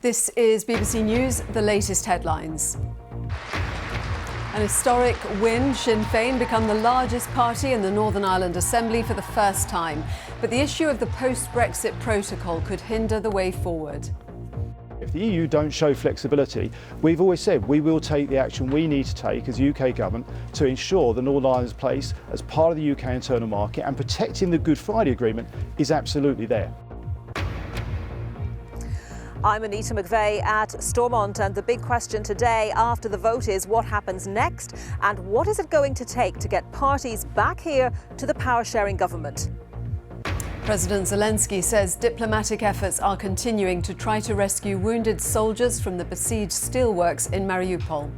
This is BBC News, the latest headlines. An historic win. Sinn Féin become the largest party in the Northern Ireland Assembly for the first time. But the issue of the post-Brexit protocol could hinder the way forward. If the EU don't show flexibility, we've always said we will take the action we need to take as UK government to ensure the Northern Ireland's place as part of the UK internal market, and protecting the Good Friday Agreement is absolutely there. I'm Annita McVeigh at Stormont, and the big question today after the vote is what happens next and what is it going to take to get parties back here to the power-sharing government. President Zelensky says diplomatic efforts are continuing to try to rescue wounded soldiers from the besieged steelworks in Mariupol.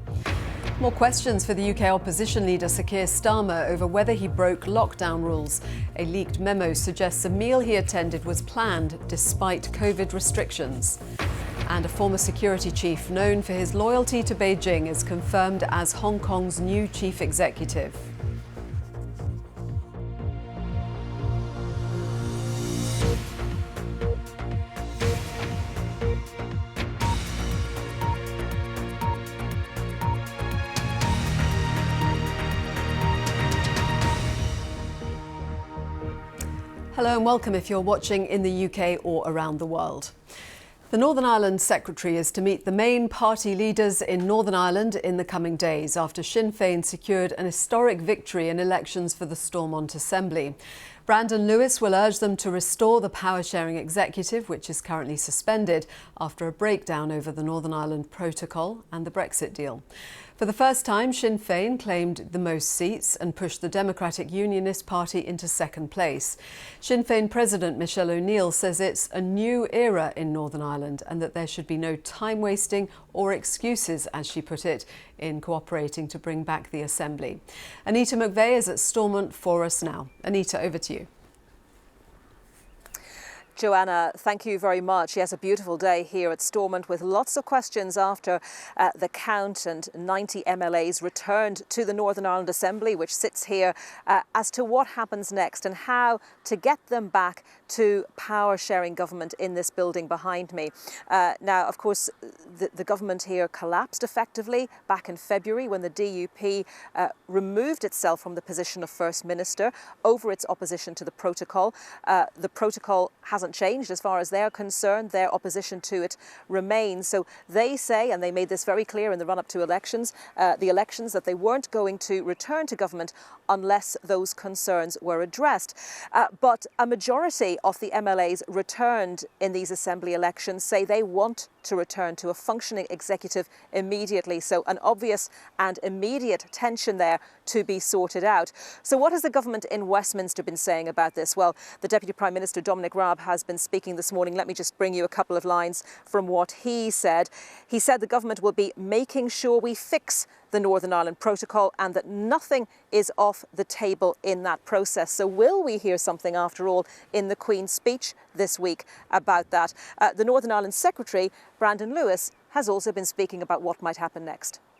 More questions for the UK opposition leader Sir Keir Starmer over whether he broke lockdown rules. A leaked memo suggests a meal he attended was planned despite COVID restrictions. And a former security chief known for his loyalty to Beijing is confirmed as Hong Kong's new chief executive. Hello and welcome if you're watching in the UK or around the world. The Northern Ireland Secretary is to meet the main party leaders in Northern Ireland in the coming days after Sinn Féin secured an historic victory in elections for the Stormont Assembly. Brandon Lewis will urge them to restore the power-sharing executive, which is currently suspended after a breakdown over the Northern Ireland Protocol and the Brexit deal. For the first time, Sinn Féin claimed the most seats and pushed the Democratic Unionist Party into second place. Sinn Féin President Michelle O'Neill says it's a new era in Northern Ireland and that there should be no time wasting or excuses, as she put it, in cooperating to bring back the Assembly. Annita McVeigh is at Stormont for us now. Annita, over to you. Joanna, thank you very much. Yes, a beautiful day here at Stormont with lots of questions after the count and 90 MLAs returned to the Northern Ireland Assembly, which sits here, as to what happens next and how to get them back to power-sharing government in this building behind me. Now, of course, the government here collapsed effectively back in February when the DUP removed itself from the position of First Minister over its opposition to the protocol. The protocol hasn't changed as far as they're concerned. Their opposition to it remains. So they say, and they made this very clear in the run-up to elections, that they weren't going to return to government unless those concerns were addressed. But a majority of the MLAs returned in these Assembly elections say they want to return to a functioning executive immediately. So an obvious and immediate tension there to be sorted out. So what has the government in Westminster been saying about this? Well, the Deputy Prime Minister Dominic Raab has been speaking this morning. Let me just bring you a couple of lines from what he said. He said the government will be making sure we fix the Northern Ireland Protocol and that nothing is off the table in that process. So will we hear something, after all, in the Queen's speech this week about that? The Northern Ireland Secretary, Brandon Lewis, has also been speaking about what might happen next.